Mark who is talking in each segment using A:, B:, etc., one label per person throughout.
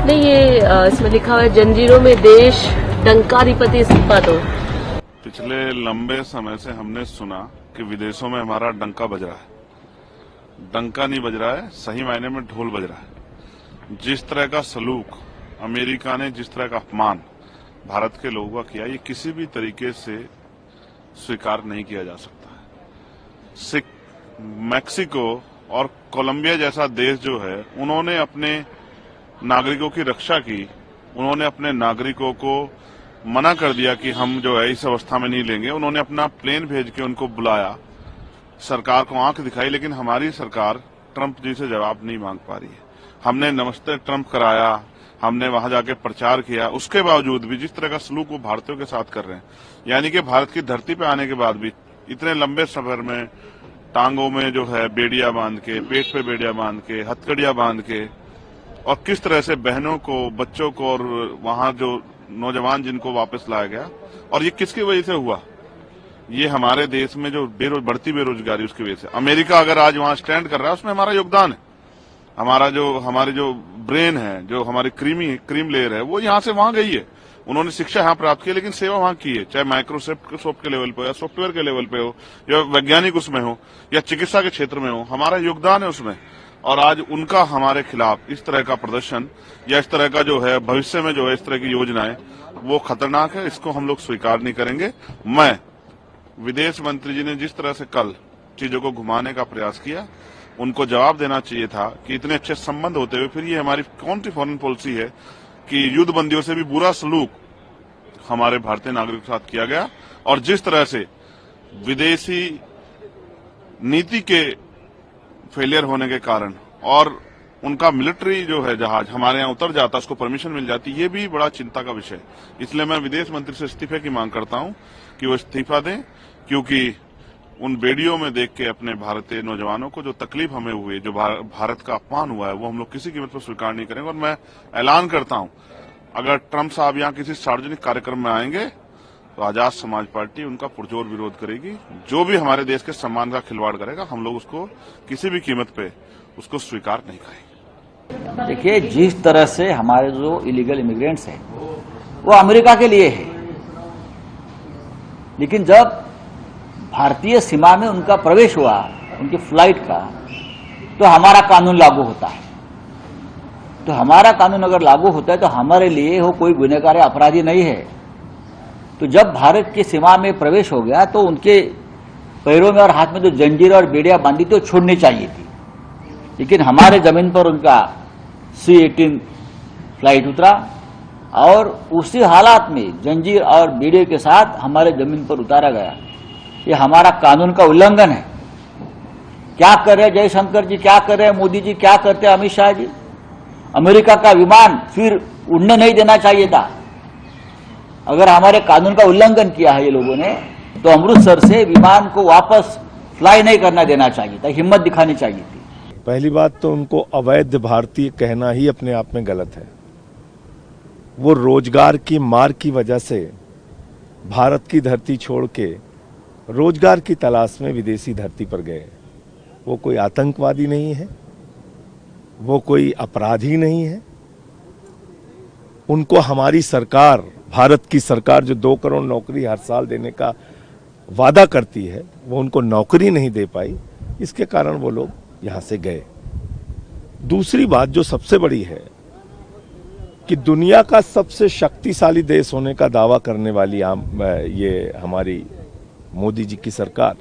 A: नहीं, ये इसमें लिखा हुआ है जंजीरों में देश, डंकाधिपति इस्तीफा दो।
B: पिछले लंबे समय से हमने सुना कि विदेशों में हमारा डंका बज रहा है। डंका नहीं बज रहा है, सही मायने में ढोल बज रहा है। जिस तरह का सलूक अमेरिका ने, जिस तरह का अपमान भारत के लोगों का किया, ये किसी भी तरीके से स्वीकार नहीं किया जा सकता है। मैक्सिको और कोलंबिया जैसा देश जो है, उन्होंने अपने नागरिकों की रक्षा की। उन्होंने अपने नागरिकों को मना कर दिया कि हम जो है इस अवस्था में नहीं लेंगे। उन्होंने अपना प्लेन भेज के उनको बुलाया, सरकार को आंख दिखाई, लेकिन हमारी सरकार ट्रंप जी से जवाब नहीं मांग पा रही है। हमने नमस्ते ट्रंप कराया, हमने वहां जाके प्रचार किया, उसके बावजूद भी जिस तरह का सलूक वो भारतीयों के साथ कर रहे हैं, यानी कि भारत की धरती पे आने के बाद भी इतने लंबे सफर में टांगों में जो है बेड़िया बांध के, पेट पे बेड़िया बांध के, हथकड़िया बांध के, और किस तरह से बहनों को, बच्चों को और वहां जो नौजवान जिनको वापस लाया गया, और ये किसकी वजह से हुआ? ये हमारे देश में जो बढ़ती बेरोजगारी, उसकी वजह से। अमेरिका अगर आज वहां स्टैंड कर रहा है, उसमें हमारा योगदान है। हमारे जो ब्रेन है, जो हमारी क्रीम लेयर है, वो यहाँ से वहां गई है। उन्होंने शिक्षा यहाँ प्राप्त की, लेकिन सेवा वहां की है, चाहे माइक्रोसॉफ्ट के लेवल पे या सॉफ्टवेयर के लेवल पे हो, या वैज्ञानिक उसमें हो, या चिकित्सा के क्षेत्र में हो, हमारा योगदान है उसमें। और आज उनका हमारे खिलाफ इस तरह का प्रदर्शन, या इस तरह का जो है भविष्य में जो है इस तरह की योजनाएं, वो खतरनाक है। इसको हम लोग स्वीकार नहीं करेंगे। मैं विदेश मंत्री जी ने जिस तरह से कल चीजों को घुमाने का प्रयास किया, उनको जवाब देना चाहिए था कि इतने अच्छे संबंध होते हुए फिर ये हमारी कौन सी फॉरेन पॉलिसी है कि युद्ध बंदियों से भी बुरा सलूक हमारे भारतीय नागरिकों के साथ किया गया। और जिस तरह से विदेशी नीति के फेलियर होने के कारण और उनका मिलिट्री जो है जहाज हमारे यहाँ उतर जाता, उसको परमिशन मिल जाती, ये भी बड़ा चिंता का विषय। इसलिए मैं विदेश मंत्री से इस्तीफे की मांग करता हूं कि वो इस्तीफा दें, क्योंकि उन वीडियो में देख के अपने भारतीय नौजवानों को जो तकलीफ हमें हुई, जो भारत का अपमान हुआ है, वो हम लोग किसी कीमत पर स्वीकार नहीं करेंगे। और मैं ऐलान करता हूं, अगर ट्रंप साहब यहाँ किसी सार्वजनिक कार्यक्रम में आएंगे तो आजाद समाज पार्टी उनका पुरजोर विरोध करेगी। जो भी हमारे देश के सम्मान का खिलवाड़ करेगा, हम लोग उसको किसी भी कीमत पे उसको स्वीकार नहीं करेंगे।
C: देखिए, जिस तरह से हमारे जो इलीगल इमिग्रेंट्स हैं वो अमेरिका के लिए है, लेकिन जब भारतीय सीमा में उनका प्रवेश हुआ, उनकी फ्लाइट का, तो हमारा कानून लागू होता है। तो हमारा कानून अगर लागू होता है तो हमारे लिए वो कोई गुनहगार अपराधी नहीं है। तो जब भारत की सीमा में प्रवेश हो गया तो उनके पैरों में और हाथ में जो जंजीर और बेड़ियां बांधी थी वो छोड़नी चाहिए थी, लेकिन हमारे जमीन पर उनका C-18 फ्लाइट उतरा और उसी हालात में जंजीर और बेड़े के साथ हमारे जमीन पर उतारा गया। ये हमारा कानून का उल्लंघन है। क्या कर रहे जयशंकर जी, क्या कर रहे मोदी जी, क्या करते अमित शाह जी? अमेरिका का विमान फिर उड़ने नहीं देना चाहिए था। अगर हमारे कानून का उल्लंघन किया है ये लोगों ने, तो अमृतसर से विमान को वापस फ्लाई नहीं करना देना चाहिए था, हिम्मत दिखानी चाहिए थी।
D: पहली बात तो उनको अवैध भारतीय कहना ही अपने आप में गलत है। वो रोजगार की मार की वजह से भारत की धरती छोड़ के रोजगार की तलाश में विदेशी धरती पर गए। वो कोई आतंकवादी नहीं है, वो कोई अपराधी नहीं है। उनको हमारी सरकार, भारत की सरकार जो 2 करोड़ नौकरी हर साल देने का वादा करती है, वो उनको नौकरी नहीं दे पाई, इसके कारण वो लोग यहां से गए। दूसरी बात जो सबसे बड़ी है कि दुनिया का सबसे शक्तिशाली देश होने का दावा करने वाली ये हमारी मोदी जी की सरकार,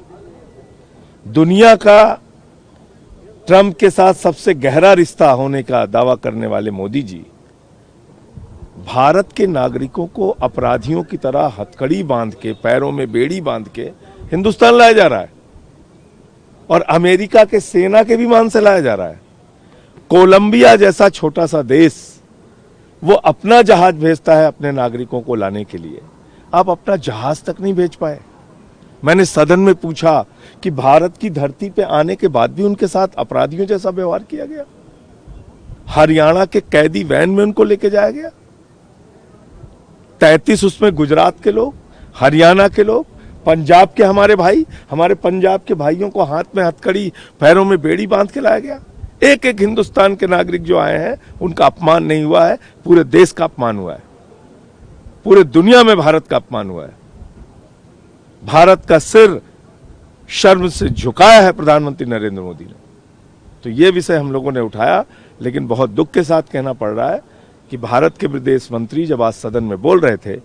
D: दुनिया का ट्रंप के साथ सबसे गहरा रिश्ता होने का दावा करने वाले मोदी जी, भारत के नागरिकों को अपराधियों की तरह हथकड़ी बांध के, पैरों में बेड़ी बांध के हिंदुस्तान लाया जा रहा है, और अमेरिका के सेना के विमान से लाया जा रहा है। कोलंबिया जैसा छोटा सा देश वो अपना जहाज भेजता है अपने नागरिकों को लाने के लिए, आप अपना जहाज तक नहीं भेज पाए। मैंने सदन में पूछा कि भारत की धरती पे आने के बाद भी उनके साथ अपराधियों जैसा व्यवहार किया गया। हरियाणा के कैदी वैन में उनको लेके जाया गया, 33 उसमें गुजरात के लोग, हरियाणा के लोग, पंजाब के हमारे भाई, हमारे पंजाब के भाइयों को हाथ में हथकड़ी, पैरों में बेड़ी बांध के लाया गया। एक एक हिंदुस्तान के नागरिक जो आए हैं उनका अपमान नहीं हुआ है, पूरे देश का अपमान हुआ है, पूरे दुनिया में भारत का अपमान हुआ है। भारत का सिर शर्म से झुकाया है प्रधानमंत्री नरेंद्र मोदी ने। तो ये विषय हम लोगों ने उठाया, लेकिन बहुत दुख के साथ कहना पड़ रहा है कि भारत के विदेश मंत्री जब आज सदन में बोल रहे थे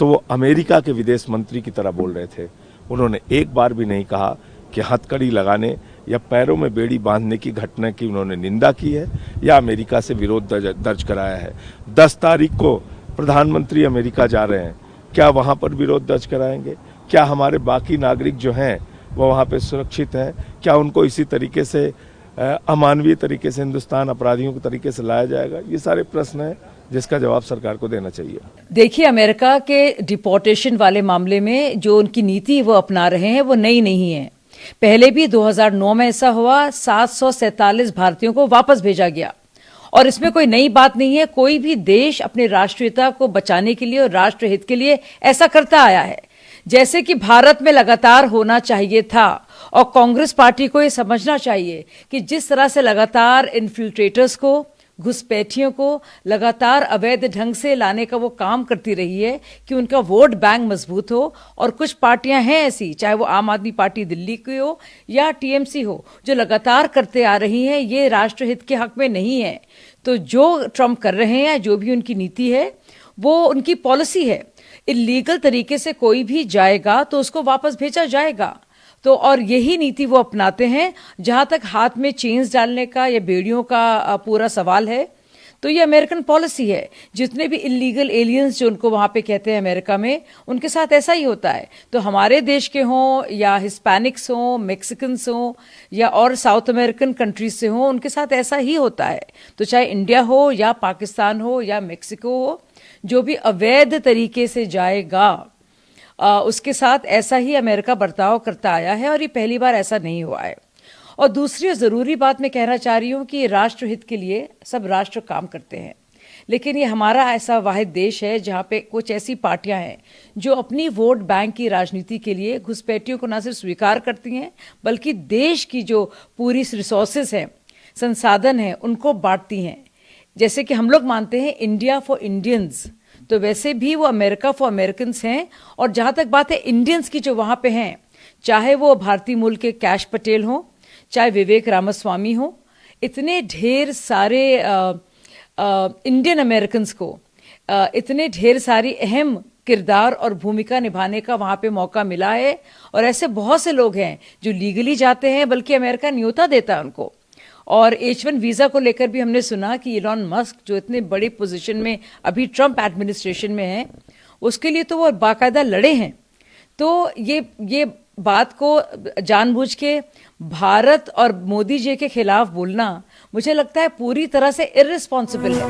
D: तो वो अमेरिका के विदेश मंत्री की तरह बोल रहे थे। उन्होंने एक बार भी नहीं कहा कि हथकड़ी लगाने या पैरों में बेड़ी बांधने की घटना की उन्होंने निंदा की है या अमेरिका से विरोध दर्ज कराया है। 10 तारीख को प्रधानमंत्री अमेरिका जा रहे हैं, क्या वहां पर विरोध दर्ज कराएंगे? क्या हमारे बाकी नागरिक जो हैं वो वहां पे सुरक्षित हैं? क्या उनको इसी तरीके से अमानवीय तरीके से हिंदुस्तान अपराधियों के तरीके से लाया जाएगा? ये सारे प्रश्न हैं जिसका जवाब सरकार को देना चाहिए।
E: देखिए, अमेरिका के डिपोर्टेशन वाले मामले में जो उनकी नीति वो अपना रहे हैं वो नई नहीं है। पहले भी 2009 में ऐसा हुआ, 747 भारतीयों को वापस भेजा गया और इसमें कोई नई बात नहीं है। कोई भी देश अपनी राष्ट्रीयता को बचाने के लिए और राष्ट्रहित के लिए ऐसा करता आया है, जैसे कि भारत में लगातार होना चाहिए था। और कांग्रेस पार्टी को ये समझना चाहिए कि जिस तरह से लगातार इन्फिल्ट्रेटर्स को, घुसपैठियों को लगातार अवैध ढंग से लाने का वो काम करती रही है कि उनका वोट बैंक मजबूत हो। और कुछ पार्टियां हैं ऐसी, चाहे वो आम आदमी पार्टी दिल्ली की हो या टीएमसी हो, जो लगातार करते आ रही हैं, ये राष्ट्रहित के हक में नहीं है। तो जो ट्रम्प कर रहे हैं, जो भी उनकी नीति है, वो उनकी पॉलिसी है। इलीगल तरीके से कोई भी जाएगा तो उसको वापस भेजा जाएगा। तो और यही नीति वो अपनाते हैं। जहां तक हाथ में चेन्स डालने का या बेड़ियों का पूरा सवाल है, तो ये अमेरिकन पॉलिसी है। जितने भी इलीगल एलियंस जो उनको वहां पे कहते हैं अमेरिका में, उनके साथ ऐसा ही होता है। तो हमारे देश के हों या हिस्पैनिक्स हों, मेक्सिकन्स हों या और साउथ अमेरिकन कंट्रीज से हों, उनके साथ ऐसा ही होता है। तो चाहे इंडिया हो या पाकिस्तान हो या मेक्सिको हो, जो भी अवैध तरीके से जाएगा उसके साथ ऐसा ही अमेरिका बर्ताव करता आया है और ये पहली बार ऐसा नहीं हुआ है। और दूसरी ज़रूरी बात मैं कहना चाह रही हूँ कि राष्ट्रहित के लिए सब राष्ट्र काम करते हैं, लेकिन ये हमारा ऐसा वाहिद देश है जहाँ पे कुछ ऐसी पार्टियां हैं जो अपनी वोट बैंक की राजनीति के लिए घुसपैठियों को न सिर्फ स्वीकार करती हैं, बल्कि देश की जो पूरी रिसोर्सेज हैं, संसाधन हैं, उनको बांटती हैं। जैसे कि हम लोग मानते हैं इंडिया फॉर इंडियंस, तो वैसे भी वो अमेरिका फॉर अमेरिकन्स हैं। और जहां तक बात है इंडियंस की जो वहां पे हैं, चाहे वो भारतीय मूल के कैश पटेल हो, चाहे विवेक रामास्वामी हो, इतने ढेर सारे इंडियन अमेरिकन्स को इतने ढेर सारी अहम किरदार और भूमिका निभाने का वहां पे मौका मिला है। और ऐसे बहुत से लोग हैं जो लीगली जाते हैं, बल्कि अमेरिका न्योता देता है उनको। और H1 वीजा को लेकर भी हमने सुना कि इलॉन मस्क जो इतने बड़ी पोजीशन में अभी ट्रम्प एडमिनिस्ट्रेशन में है, उसके लिए तो वो बाकायदा लड़े हैं। तो ये बात को जानबूझ के भारत और मोदी जी के खिलाफ बोलना मुझे लगता है पूरी तरह से इर्रिस्पॉन्सिबल है।